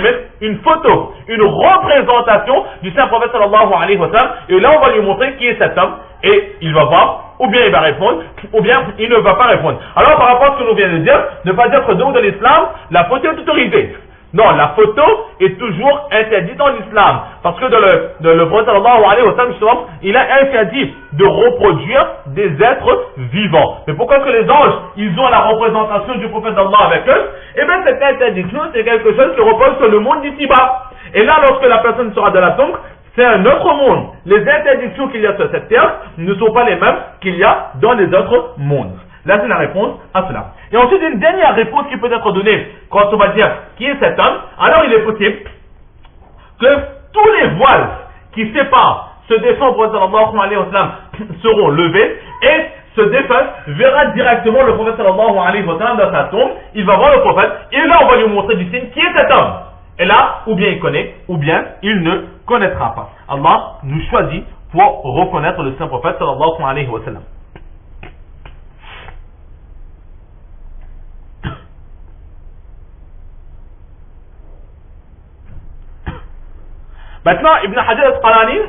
mettre une photo, une représentation du saint prophète sallallahu alayhi wa sallam, et là on va lui montrer qui est cet homme, et il va voir, ou bien il va répondre, ou bien il ne va pas répondre. Alors par rapport à ce que nous venons de dire, ne pas dire que donc dans l'islam, la photo est autorisée. Non, la photo est toujours interdite dans l'islam. Parce que dans le prophète sallallahu alayhi wa sallam, justement, il a interdit de reproduire des êtres vivants. Mais pourquoi est-ce que les anges, ils ont la représentation du prophète d'Allah avec eux? Eh bien, cette interdiction, c'est quelque chose qui repose sur le monde d'ici-bas. Et là, lorsque la personne sera dans la tombe, c'est un autre monde. Les interdictions qu'il y a sur cette terre ne sont pas les mêmes qu'il y a dans les autres mondes. Là, c'est la réponse à cela. Et ensuite, une dernière réponse qui peut être donnée quand on va dire qui est cet homme. Alors, il est possible que tous les voiles qui séparent ce défunt prophète sallallahu alayhi wa sallam seront levés et ce défunt verra directement le prophète sallallahu alayhi wa sallam dans sa tombe. Il va voir le prophète et là, on va lui montrer du signe qui est cet homme. Et là, ou bien il connaît, ou bien il ne connaîtra pas. Allah nous choisit pour reconnaître le saint prophète sallallahu alayhi wa sallam. Maintenant, Ibn Hajar al-Asqalani,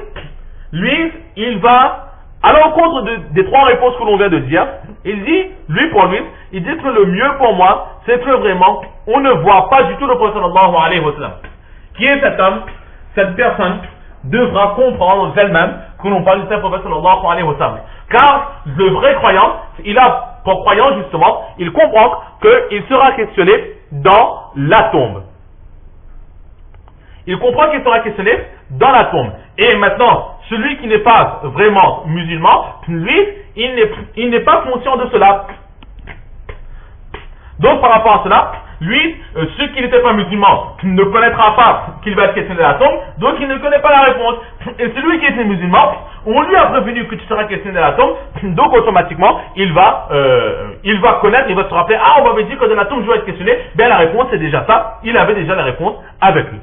lui, il va à l'encontre des trois réponses que l'on vient de dire. Il dit, pour lui, il dit que le mieux pour moi, c'est que vraiment, on ne voit pas du tout le prophète sallallahu alayhi wa sallam. Qui est cet homme? Cette personne devra comprendre elle-même que l'on parle du saint prophète sallallahu alayhi wa sallam. Car le vrai croyant, il a pour croyant justement, il comprend qu'il sera questionné dans la tombe. Il comprend qu'il sera questionné dans la tombe. Et maintenant, celui qui n'est pas vraiment musulman, lui, il n'est pas conscient de cela. Donc par rapport à cela, lui, ceux qui n'étaient pas musulmans ne connaîtra pas qu'il va être questionné dans la tombe, donc il ne connaît pas la réponse. Et celui qui était musulman, on lui a prévenu que tu seras questionné dans la tombe, donc automatiquement, il va connaître, il va se rappeler, ah, on m'avait dit que dans la tombe je vais être questionné, bien la réponse c'est déjà ça, il avait déjà la réponse avec lui.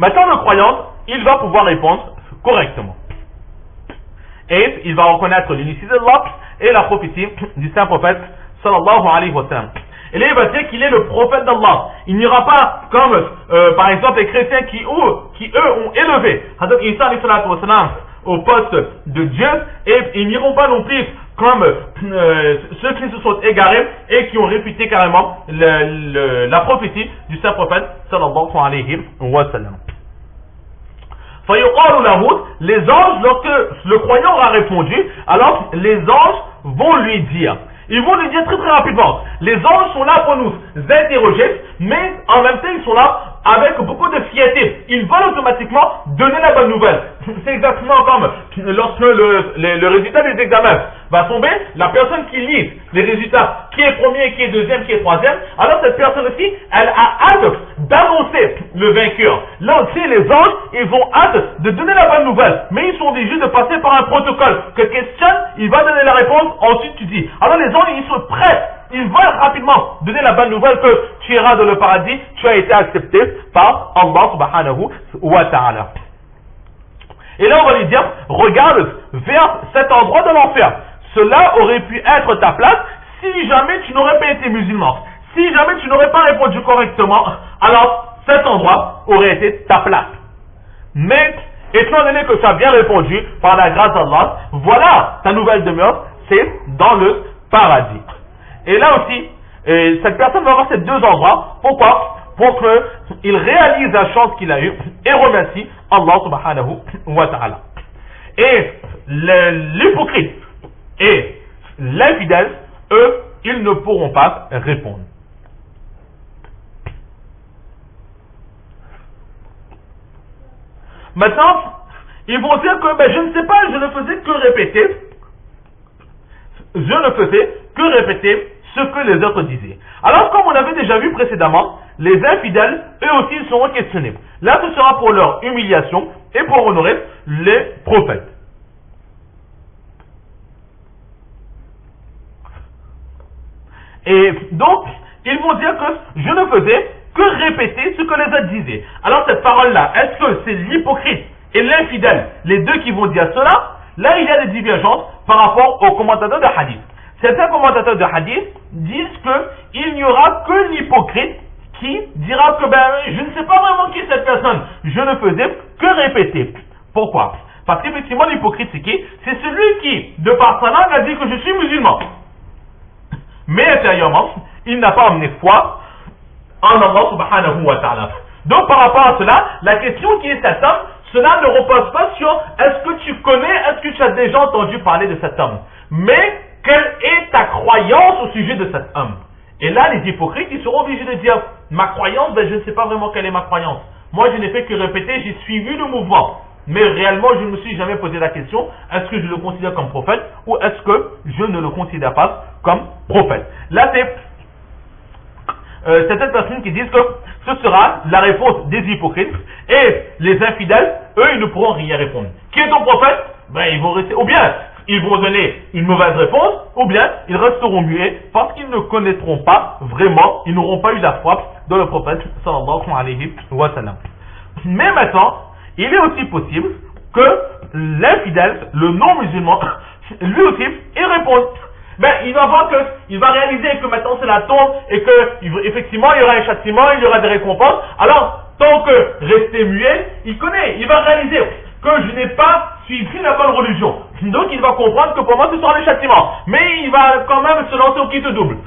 Maintenant, le croyant, il va pouvoir répondre correctement. Et il va reconnaître l'unicité d'Allah et la prophétie du saint prophète sallallahu alayhi wa sallam. Et là, il va dire qu'il est le prophète d'Allah. Il n'y aura pas comme, par exemple, les chrétiens qui eux, ont élevé Hazrat Isa alayhi salatu wa sallam au poste de Dieu, et ils n'iront pas non plus comme ceux qui se sont égarés et qui ont réfuté carrément la prophétie du saint prophète sallallahu alayhi wa sallam. Les anges, lorsque le croyant aura répondu, alors les anges vont lui dire. Ils vont lui dire très très rapidement. Les anges sont là pour nous interroger, mais en même temps ils sont là avec beaucoup de fierté. Ils veulent automatiquement donner la bonne nouvelle. C'est exactement comme lorsque le résultat des examens va tomber, la personne qui lit les résultats, qui est premier, qui est deuxième, qui est troisième, alors cette personne aussi, elle a hâte d'annoncer le vainqueur. Là aussi, les anges, ils vont hâte de donner la bonne nouvelle, mais ils sont obligés de passer par un protocole que questionne, il va donner la réponse, ensuite tu dis. Alors les anges, ils sont prêts. Ils veulent rapidement donner la bonne nouvelle que tu iras dans le paradis, tu as été accepté par Allah subhanahu wa ta'ala. Et là, on va lui dire, regarde vers cet endroit de l'enfer. Cela aurait pu être ta place si jamais tu n'aurais pas été musulman. Si jamais tu n'aurais pas répondu correctement, alors cet endroit aurait été ta place. Mais, étant donné que tu as bien répondu par la grâce d'Allah, voilà ta nouvelle demeure, c'est dans le paradis. Et là aussi, cette personne va avoir ces deux endroits. Pourquoi? Pour qu'il réalise la chance qu'il a eue et remercie Allah subhanahu wa ta'ala. Et l'hypocrite et l'infidèle, eux, ils ne pourront pas répondre. Maintenant, ils vont dire que je ne sais pas, je ne faisais que répéter. Je ne faisais que répéter ce que les autres disaient. Alors, comme on avait déjà vu précédemment, les infidèles, eux aussi, seront questionnés. Là, ce sera pour leur humiliation et pour honorer les prophètes. Et donc, ils vont dire que je ne faisais que répéter ce que les autres disaient. Alors, cette parole-là, est-ce que c'est l'hypocrite et l'infidèle, les deux qui vont dire cela? Là, il y a des divergences par rapport aux commentateurs de hadith. certains commentateurs de hadith disent qu'il n'y aura que l'hypocrite qui dira que je ne sais pas vraiment qui est cette personne, je ne faisais que répéter. Pourquoi? Parce qu'effectivement l'hypocrite c'est qui? C'est celui qui, de par sa langue, a dit que je suis musulman. Mais intérieurement, il n'a pas emmené foi en Allah subhanahu wa ta'ala. Donc par rapport à cela, la question qui est cet homme, cela ne repose pas sur est-ce que tu connais, est-ce que tu as déjà entendu parler de cet homme, mais quelle est ta croyance au sujet de cet homme? Et là, les hypocrites, ils seront obligés de dire, ma croyance, je ne sais pas vraiment quelle est ma croyance. Moi, je n'ai fait que répéter, j'ai suivi le mouvement. Mais réellement, je ne me suis jamais posé la question, est-ce que je le considère comme prophète ou est-ce que je ne le considère pas comme prophète? Là, c'est certaines personnes qui disent que ce sera la réponse des hypocrites et les infidèles, eux, ils ne pourront rien répondre. Qui est ton prophète? Ils vont rester, ou bien ils vont donner une mauvaise réponse, ou bien ils resteront muets parce qu'ils ne connaîtront pas vraiment, ils n'auront pas eu la foi dans le prophète sallallahu alayhi wa sallam. Mais maintenant, il est aussi possible que l'infidèle, le non-musulman, lui aussi, il réponde. Il va voir il va réaliser que maintenant c'est la tombe et que effectivement il y aura un châtiment, il y aura des récompenses. Alors, tant que rester muet, il connaît, il va réaliser que je n'ai pas suivi la bonne religion. Donc il va comprendre que pour moi ce sera le châtiment. Mais il va quand même se lancer au quitte double.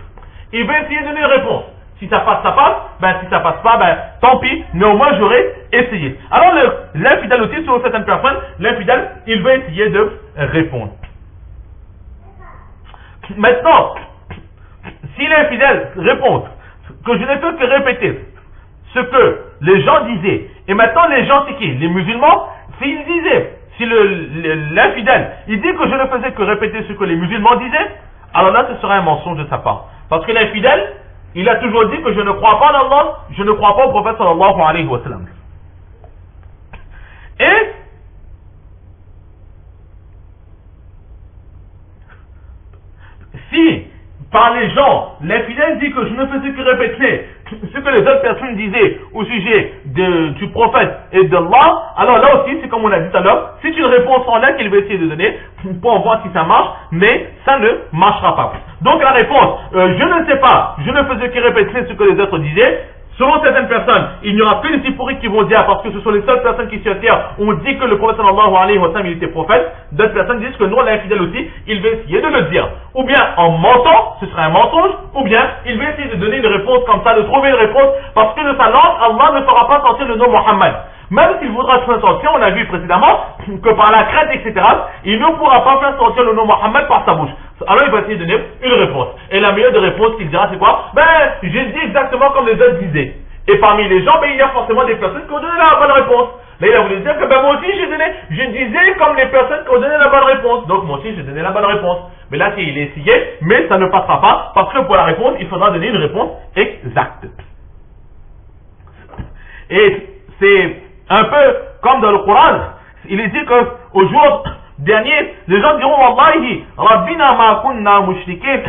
Il va essayer de donner une réponse. Si ça passe, ça passe. Si ça passe pas, tant pis. Néanmoins, j'aurais essayé. Alors l'infidèle aussi, sur certaines personnes, l'infidèle, il va essayer de répondre. Maintenant, si l'infidèle répond que je n'ai fait que répéter ce que les gens disaient, et maintenant les gens c'est qui? Les musulmans, s'ils disaient, si l'infidèle, il dit que je ne faisais que répéter ce que les musulmans disaient, alors là ce sera un mensonge de sa part. Parce que l'infidèle, il a toujours dit que je ne crois pas en Allah, je ne crois pas au prophète sallallahu alayhi wa sallam. Et si par les gens, l'infidèle dit que je ne faisais que répéter ce que les autres personnes disaient au sujet du prophète et d'Allah, alors là aussi, c'est comme on a dit tout à l'heure, c'est une réponse en l'air qu'il va essayer de donner pour voir si ça marche, mais ça ne marchera pas. Donc la réponse, je ne sais pas, je ne faisais que répéter ce que les autres disaient. Selon certaines personnes, il n'y aura que les hypocrites qui vont dire, parce que ce sont les seules personnes qui sur terre ont dit que le prophète sallallahu alayhi wa sallam il était prophète. D'autres personnes disent que non, l'infidèle aussi, il va essayer de le dire. Ou bien en mentant, ce sera un mensonge, ou bien il va essayer de donner une réponse comme ça, de trouver une réponse, parce que de sa langue, Allah ne fera pas sortir le nom Mohammed. Même s'il voudra faire sortir, on a vu précédemment que par la crainte, etc., il ne pourra pas faire sortir le nom Mohammed par sa bouche. Alors il va essayer de donner une réponse. Et la meilleure des réponses qu'il dira, c'est quoi? J'ai dit exactement comme les autres disaient. Et parmi les gens, il y a forcément des personnes qui ont donné la bonne réponse. Là, il a voulu dire que moi aussi je disais comme les personnes qui ont donné la bonne réponse. Donc moi aussi j'ai donné la bonne réponse. Mais là, il est essayé, mais ça ne passera pas, parce que pour la réponse, il faudra donner une réponse exacte. Et c'est un peu comme dans le Coran, il est dit qu'au jour dernier, les gens diront Wallahi, Rabbina ma kunna mushrikin.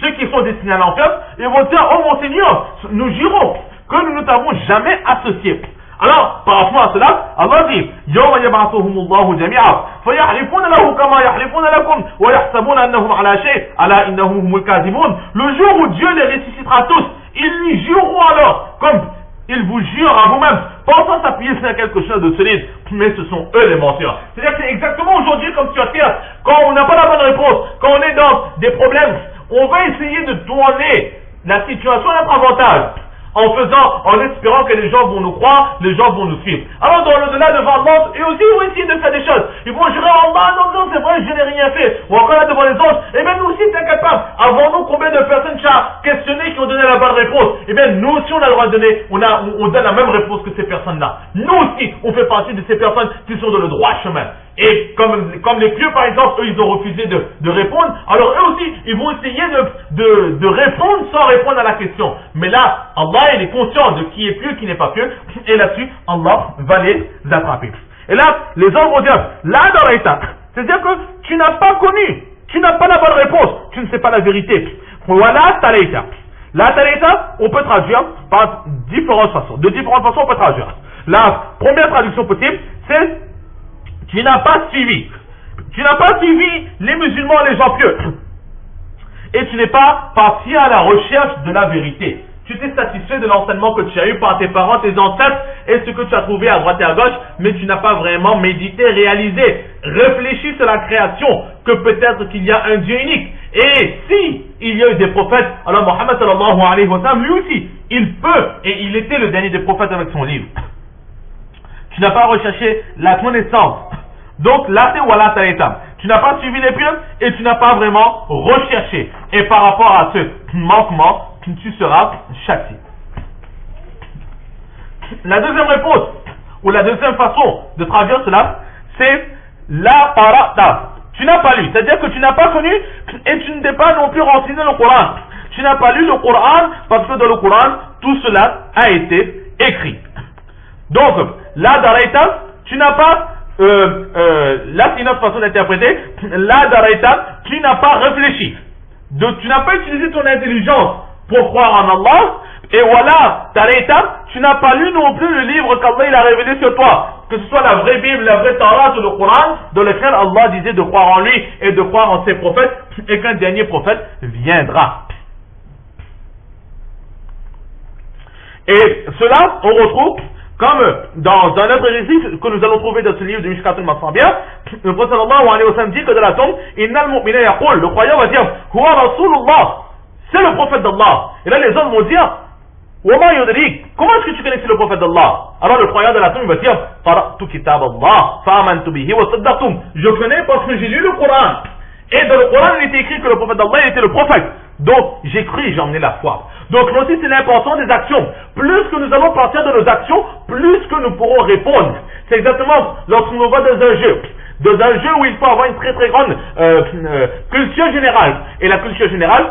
Ceux qui sont destinés à l'enfer, ils vont dire, oh mon Seigneur, nous jurons que nous ne t'avons jamais associé. Alors, par rapport à cela, Allah dit, يَوْمَ يَبْعَثُهُمُ اللَّهُ جَمِيعًا فَيَحْلِفُونَ لَهُ كَمَا يَحْلِفُونَ لَكُمْ وَيَحْسَبُونَ أَنَّهُمْ عَلَى شَيْءٍ أَلَا إِنَّهُمْ هُمُ الْكَاذِبُونَ. Le jour où Dieu les ressuscitera tous, ils lui jureront alors, comme ils vous jurent à vous-même, pensant s'appuyer sur quelque chose de solide, mais ce sont eux les menteurs. C'est-à-dire que c'est exactement aujourd'hui comme sur terre, quand on n'a pas la bonne réponse, quand on est dans des problèmes, on va essayer de tourner la situation à notre avantage, en espérant que les gens vont nous croire, les gens vont nous suivre. Alors dans l'au-delà devant Allah, et aussi ils vont essayer de faire des choses. Ils vont jurer Allah, non, c'est vrai, je n'ai rien fait. Ou encore là devant les anges, et bien nous aussi t'inquiète pas. Avons-nous combien de personnes qui ont questionné, qui ont donné la bonne réponse? Et bien nous aussi on a le droit de donner, on donne la même réponse que ces personnes-là. Nous aussi, on fait partie de ces personnes qui sont dans le droit chemin. Et comme les pieux par exemple, eux ils ont refusé de répondre, alors eux aussi ils vont essayer de répondre sans répondre à la question. Mais là, Allah il est conscient de qui est pieux, qui n'est pas pieux, et là-dessus Allah va les attraper. Et là, les hommes vont dire, la doraita, c'est-à-dire que tu n'as pas connu, tu n'as pas la bonne réponse, tu ne sais pas la vérité. Voilà talaita. La talaita, on peut traduire par différentes façons. De différentes façons on peut traduire. La première traduction possible, c'est tu n'as pas suivi. Tu n'as pas suivi les musulmans, les gens pieux. et tu n'es pas parti à la recherche de la vérité. Tu t'es satisfait de l'enseignement que tu as eu par tes parents, tes ancêtres et ce que tu as trouvé à droite et à gauche, mais tu n'as pas vraiment médité, réalisé, réfléchi sur la création, que peut-être qu'il y a un Dieu unique. Et si il y a eu des prophètes, alors Mohammed sallallahu alayhi wa sallam, lui aussi, il peut, et il était le dernier des prophètes avec son livre. Tu n'as pas recherché la connaissance. Donc là c'est wala ta'itam. Tu n'as pas suivi les preuves et tu n'as pas vraiment recherché. Et par rapport à ce manquement, tu seras châtié. La deuxième réponse, ou la deuxième façon de traduire cela, c'est la parata. Tu n'as pas lu, c'est-à-dire que tu n'as pas connu et tu ne t'es pas non plus renseigné dans le Coran. Tu n'as pas lu le Coran parce que dans le Coran, tout cela a été écrit. Donc, la daraita, tu n'as pas, là c'est une autre façon d'interpréter, la daraita, tu n'as pas réfléchi. Donc, tu n'as pas utilisé ton intelligence pour croire en Allah, et voilà, daraita, tu n'as pas lu non plus le livre qu'Allah il a révélé sur toi, que ce soit la vraie Bible, la vraie Torah ou le Coran, dans lequel Allah disait de croire en lui et de croire en ses prophètes, et qu'un dernier prophète viendra. Et cela, on retrouve comme dans un autre récit que nous allons trouver dans ce livre de Mishkatul Masabia, le prophète sallallahu alayhi wa sallam dit que de la tombe, Innal mu'mina yaqul, le croyant va dire, Huwa Rasulullah, c'est le prophète d'Allah. Et là les hommes vont dire, Wama yudrik, comment est-ce que tu connais que c'est le prophète d'Allah? Alors le croyant de la tombe va dire, Qara'tu kitab Allah, fa'amantu bihi wa saddaqtum. Je connais parce que j'ai lu le Coran. Et dans le Coran, il était écrit que le prophète d'Allah était le prophète. Donc, j'ai cru et j'ai emmené la foi. Donc, là aussi, c'est l'importance des actions. Plus que nous allons partir de nos actions, plus que nous pourrons répondre. C'est exactement lorsqu'on va dans un jeu. Dans un jeu où il faut avoir une très très grande culture générale. Et la culture générale,